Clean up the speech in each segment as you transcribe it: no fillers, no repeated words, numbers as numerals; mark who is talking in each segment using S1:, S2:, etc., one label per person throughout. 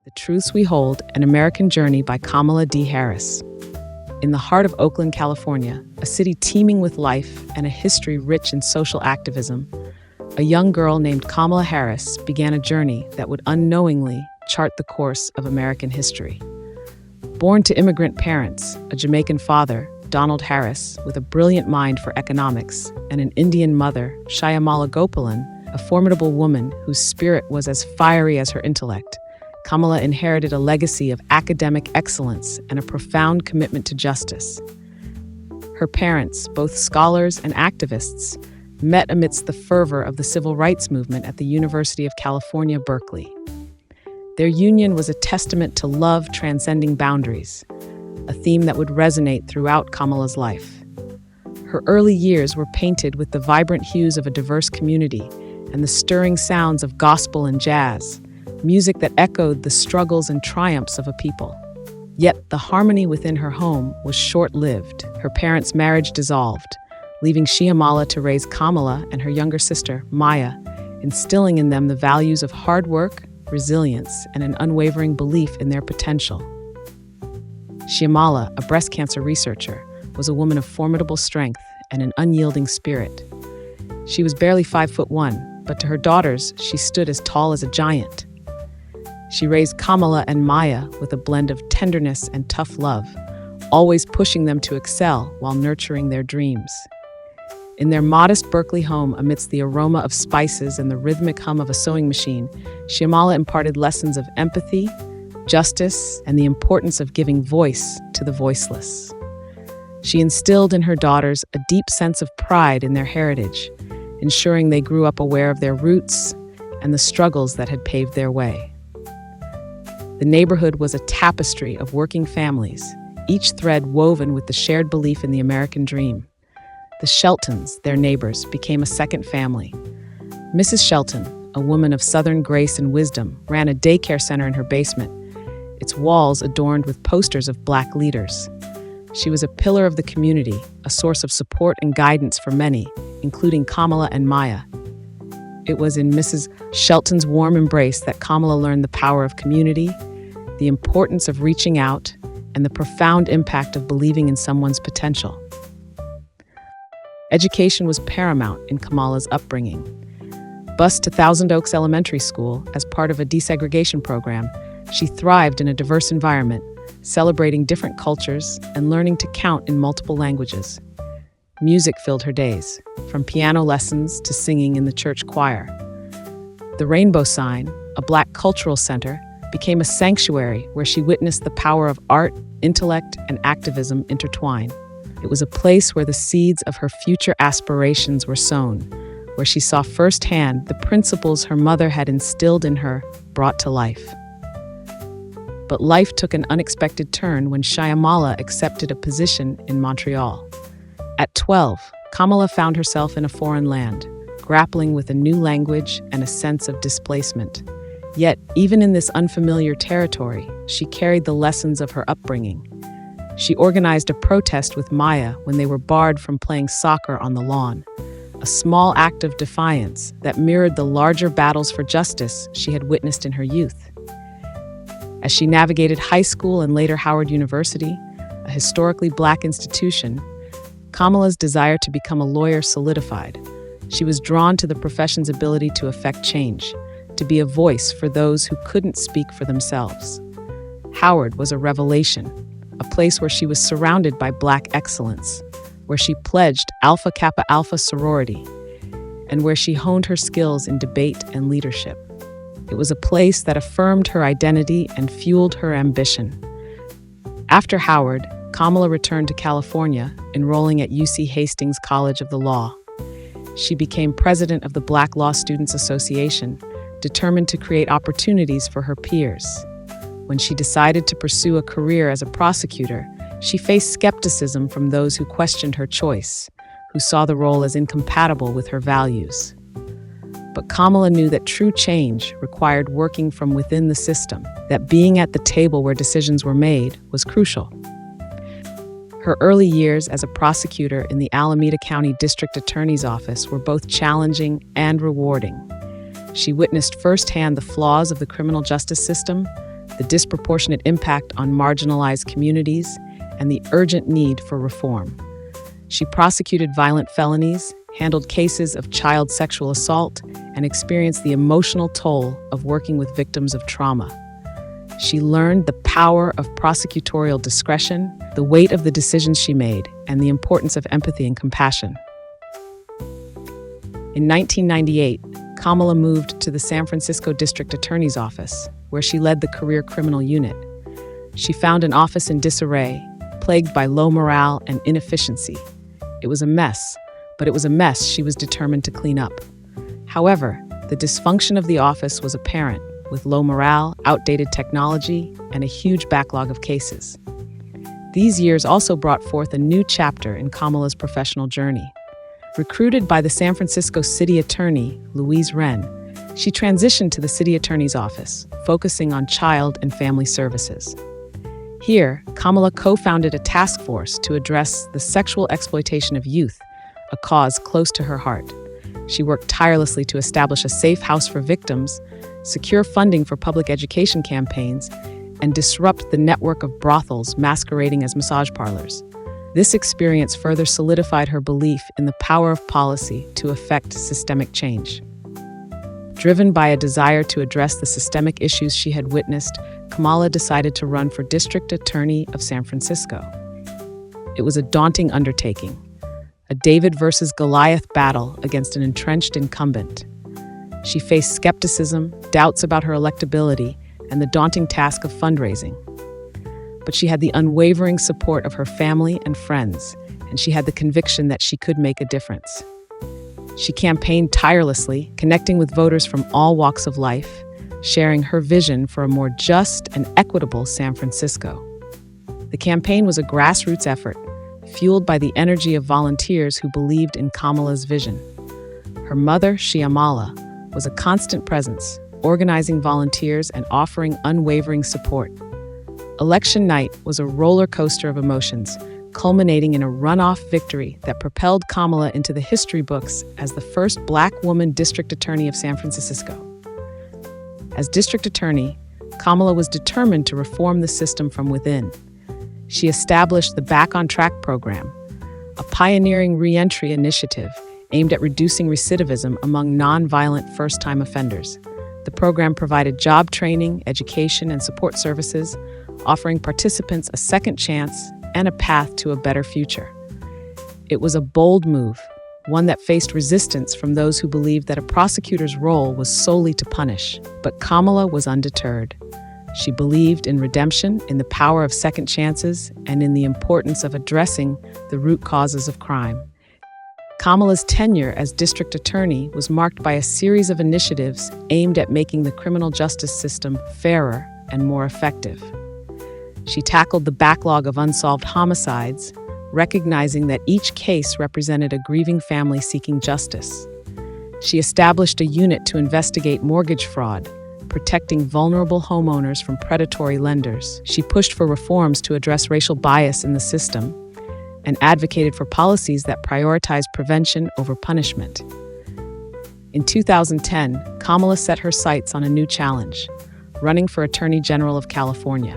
S1: The Truths We Hold, An American Journey by Kamala D. Harris. In the heart of Oakland, California, a city teeming with life and a history rich in social activism, a young girl named Kamala Harris began a journey that would unknowingly chart the course of American history. Born to immigrant parents, a Jamaican father, Donald Harris, with a brilliant mind for economics, and an Indian mother, Shyamala Gopalan, a formidable woman whose spirit was as fiery as her intellect, Kamala inherited a legacy of academic excellence and a profound commitment to justice. Her parents, both scholars and activists, met amidst the fervor of the civil rights movement at the University of California, Berkeley. Their union was a testament to love transcending boundaries, a theme that would resonate throughout Kamala's life. Her early years were painted with the vibrant hues of a diverse community and the stirring sounds of gospel and jazz, music that echoed the struggles and triumphs of a people. Yet the harmony within her home was short-lived. Her parents' marriage dissolved, leaving Shyamala to raise Kamala and her younger sister, Maya, instilling in them the values of hard work, resilience, and an unwavering belief in their potential. Shyamala, a breast cancer researcher, was a woman of formidable strength and an unyielding spirit. She was barely 5'1", but to her daughters, she stood as tall as a giant. She raised Kamala and Maya with a blend of tenderness and tough love, always pushing them to excel while nurturing their dreams. In their modest Berkeley home, amidst the aroma of spices and the rhythmic hum of a sewing machine, Shyamala imparted lessons of empathy, justice, and the importance of giving voice to the voiceless. She instilled in her daughters a deep sense of pride in their heritage, ensuring they grew up aware of their roots and the struggles that had paved their way. The neighborhood was a tapestry of working families, each thread woven with the shared belief in the American dream. The Sheltons, their neighbors, became a second family. Mrs. Shelton, a woman of Southern grace and wisdom, ran a daycare center in her basement, its walls adorned with posters of Black leaders. She was a pillar of the community, a source of support and guidance for many, including Kamala and Maya. It was in Mrs. Shelton's warm embrace that Kamala learned the power of community, the importance of reaching out, and the profound impact of believing in someone's potential. Education was paramount in Kamala's upbringing. Bused to Thousand Oaks Elementary School as part of a desegregation program, she thrived in a diverse environment, celebrating different cultures and learning to count in multiple languages. Music filled her days, from piano lessons to singing in the church choir. The Rainbow Sign, a Black cultural center, became a sanctuary where she witnessed the power of art, intellect, and activism intertwine. It was a place where the seeds of her future aspirations were sown, where she saw firsthand the principles her mother had instilled in her brought to life. But life took an unexpected turn when Shyamala accepted a position in Montreal. At 12, Kamala found herself in a foreign land, grappling with a new language and a sense of displacement. Yet, even in this unfamiliar territory, she carried the lessons of her upbringing. She organized a protest with Maya when they were barred from playing soccer on the lawn, a small act of defiance that mirrored the larger battles for justice she had witnessed in her youth. As she navigated high school and later Howard University, a historically Black institution, Kamala's desire to become a lawyer solidified. She was drawn to the profession's ability to affect change, to be a voice for those who couldn't speak for themselves. Howard was a revelation, a place where she was surrounded by Black excellence, where she pledged Alpha Kappa Alpha sorority, and where she honed her skills in debate and leadership. It was a place that affirmed her identity and fueled her ambition. After Howard, Kamala returned to California, enrolling at UC Hastings College of the Law. She became president of the Black Law Students Association, determined to create opportunities for her peers. When she decided to pursue a career as a prosecutor, she faced skepticism from those who questioned her choice, who saw the role as incompatible with her values. But Kamala knew that true change required working from within the system, that being at the table where decisions were made was crucial. Her early years as a prosecutor in the Alameda County District Attorney's Office were both challenging and rewarding. She witnessed firsthand the flaws of the criminal justice system, the disproportionate impact on marginalized communities, and the urgent need for reform. She prosecuted violent felonies, handled cases of child sexual assault, and experienced the emotional toll of working with victims of trauma. She learned the power of prosecutorial discretion, the weight of the decisions she made, and the importance of empathy and compassion. In 1998, Kamala moved to the San Francisco District Attorney's Office, where she led the Career Criminal Unit. She found an office in disarray, plagued by low morale and inefficiency. It was a mess, but it was a mess she was determined to clean up. However, the dysfunction of the office was apparent, with low morale, outdated technology, and a huge backlog of cases. These years also brought forth a new chapter in Kamala's professional journey. Recruited by the San Francisco City Attorney, Louise Wren, she transitioned to the City Attorney's Office, focusing on child and family services. Here, Kamala co-founded a task force to address the sexual exploitation of youth, a cause close to her heart. She worked tirelessly to establish a safe house for victims, secure funding for public education campaigns, and disrupt the network of brothels masquerading as massage parlors. This experience further solidified her belief in the power of policy to effect systemic change. Driven by a desire to address the systemic issues she had witnessed, Kamala decided to run for District Attorney of San Francisco. It was a daunting undertaking, a David versus Goliath battle against an entrenched incumbent. She faced skepticism, doubts about her electability, and the daunting task of fundraising. But she had the unwavering support of her family and friends, and she had the conviction that she could make a difference. She campaigned tirelessly, connecting with voters from all walks of life, sharing her vision for a more just and equitable San Francisco. The campaign was a grassroots effort, fueled by the energy of volunteers who believed in Kamala's vision. Her mother, Shyamala, was a constant presence, organizing volunteers and offering unwavering support. Election night was a roller coaster of emotions, culminating in a runoff victory that propelled Kamala into the history books as the first Black woman district attorney of San Francisco. As district attorney, Kamala was determined to reform the system from within. She established the Back on Track program, a pioneering reentry initiative aimed at reducing recidivism among nonviolent first-time offenders. The program provided job training, education, and support services, offering participants a second chance and a path to a better future. It was a bold move, one that faced resistance from those who believed that a prosecutor's role was solely to punish. But Kamala was undeterred. She believed in redemption, in the power of second chances, and in the importance of addressing the root causes of crime. Kamala's tenure as district attorney was marked by a series of initiatives aimed at making the criminal justice system fairer and more effective. She tackled the backlog of unsolved homicides, recognizing that each case represented a grieving family seeking justice. She established a unit to investigate mortgage fraud, protecting vulnerable homeowners from predatory lenders. She pushed for reforms to address racial bias in the system and advocated for policies that prioritize prevention over punishment. In 2010, Kamala set her sights on a new challenge, running for Attorney General of California.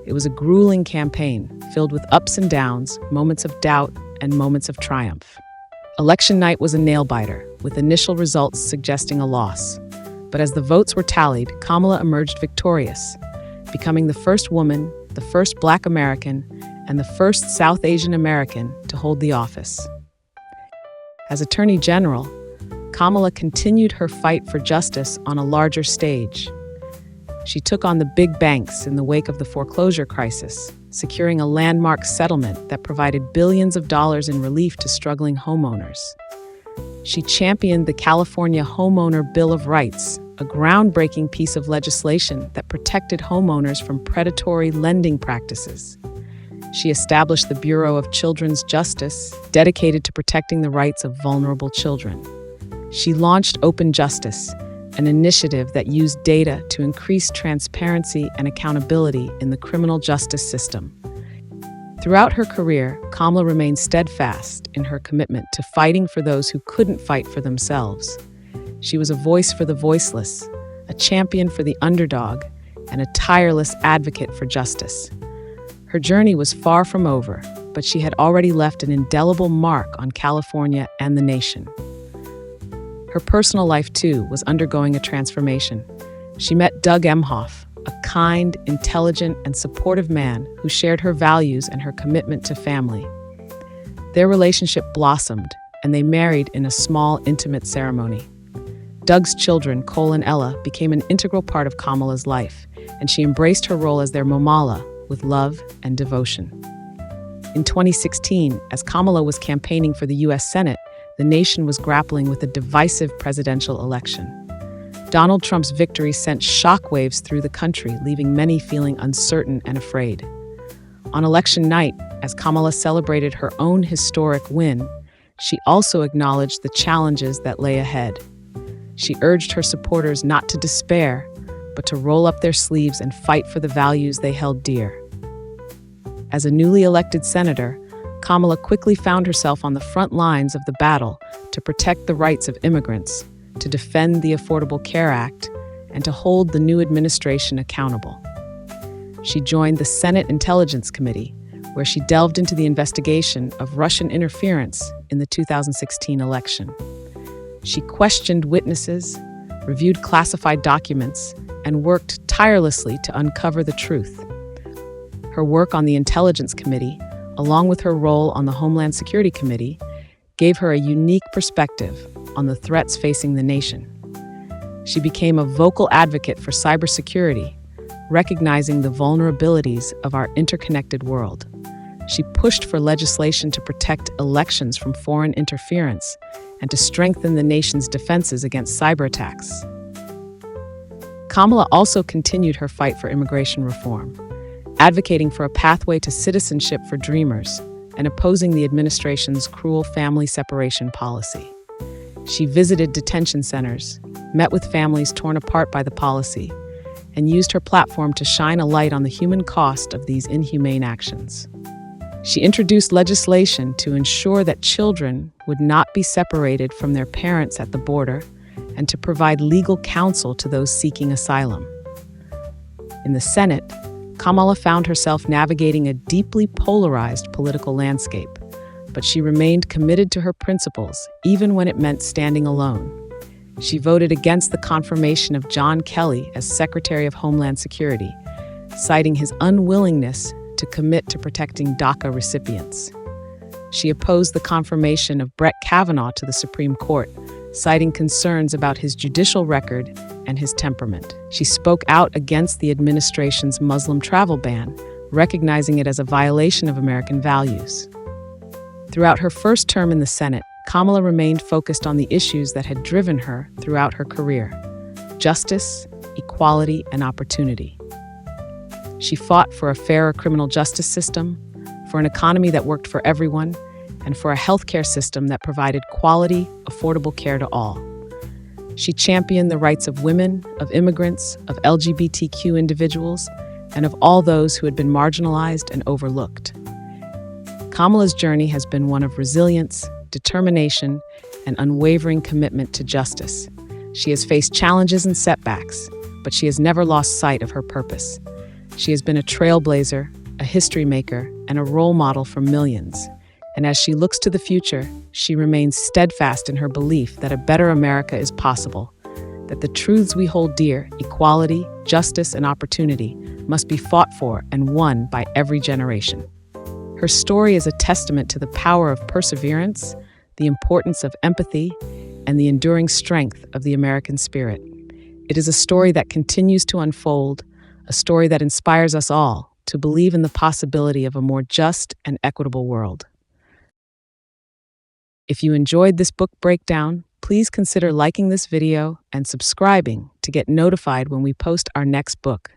S1: It was a grueling campaign, filled with ups and downs, moments of doubt, and moments of triumph. Election night was a nail-biter, with initial results suggesting a loss. But as the votes were tallied, Kamala emerged victorious, becoming the first woman, the first Black American, and the first South Asian American to hold the office. As Attorney General, Kamala continued her fight for justice on a larger stage. She took on the big banks in the wake of the foreclosure crisis, securing a landmark settlement that provided billions of dollars in relief to struggling homeowners. She championed the California Homeowner Bill of Rights, a groundbreaking piece of legislation that protected homeowners from predatory lending practices. She established the Bureau of Children's Justice, dedicated to protecting the rights of vulnerable children. She launched Open Justice, an initiative that used data to increase transparency and accountability in the criminal justice system. Throughout her career, Kamala remained steadfast in her commitment to fighting for those who couldn't fight for themselves. She was a voice for the voiceless, a champion for the underdog, and a tireless advocate for justice. Her journey was far from over, but she had already left an indelible mark on California and the nation. Her personal life, too, was undergoing a transformation. She met Doug Emhoff, a kind, intelligent, and supportive man who shared her values and her commitment to family. Their relationship blossomed, and they married in a small, intimate ceremony. Doug's children, Cole and Ella, became an integral part of Kamala's life, and she embraced her role as their mamala with love and devotion. In 2016, as Kamala was campaigning for the U.S. Senate, the nation was grappling with a divisive presidential election. Donald Trump's victory sent shockwaves through the country, leaving many feeling uncertain and afraid. On election night, as Kamala celebrated her own historic win, she also acknowledged the challenges that lay ahead. She urged her supporters not to despair, but to roll up their sleeves and fight for the values they held dear. As a newly elected senator, Kamala quickly found herself on the front lines of the battle to protect the rights of immigrants, to defend the Affordable Care Act, and to hold the new administration accountable. She joined the Senate Intelligence Committee, where she delved into the investigation of Russian interference in the 2016 election. She questioned witnesses, reviewed classified documents, and worked tirelessly to uncover the truth. Her work on the Intelligence Committee, along with her role on the Homeland Security Committee, gave her a unique perspective on the threats facing the nation. She became a vocal advocate for cybersecurity, recognizing the vulnerabilities of our interconnected world. She pushed for legislation to protect elections from foreign interference and to strengthen the nation's defenses against cyber attacks. Kamala also continued her fight for immigration reform, advocating for a pathway to citizenship for dreamers and opposing the administration's cruel family separation policy. She visited detention centers, met with families torn apart by the policy, and used her platform to shine a light on the human cost of these inhumane actions. She introduced legislation to ensure that children would not be separated from their parents at the border and to provide legal counsel to those seeking asylum. In the Senate, Kamala found herself navigating a deeply polarized political landscape, but she remained committed to her principles, even when it meant standing alone. She voted against the confirmation of John Kelly as Secretary of Homeland Security, citing his unwillingness to commit to protecting DACA recipients. She opposed the confirmation of Brett Kavanaugh to the Supreme Court, citing concerns about his judicial record and his temperament. She spoke out against the administration's Muslim travel ban, recognizing it as a violation of American values. Throughout her first term in the Senate, Kamala remained focused on the issues that had driven her throughout her career: justice, equality, and opportunity. She fought for a fairer criminal justice system, for an economy that worked for everyone, and for a healthcare system that provided quality, affordable care to all. She championed the rights of women, of immigrants, of LGBTQ individuals, and of all those who had been marginalized and overlooked. Kamala's journey has been one of resilience, determination, and unwavering commitment to justice. She has faced challenges and setbacks, but she has never lost sight of her purpose. She has been a trailblazer, a history maker, and a role model for millions. And as she looks to the future, she remains steadfast in her belief that a better America is possible, that the truths we hold dear, equality, justice, and opportunity, must be fought for and won by every generation. Her story is a testament to the power of perseverance, the importance of empathy, and the enduring strength of the American spirit. It is a story that continues to unfold, a story that inspires us all to believe in the possibility of a more just and equitable world. If you enjoyed this book breakdown, please consider liking this video and subscribing to get notified when we post our next book.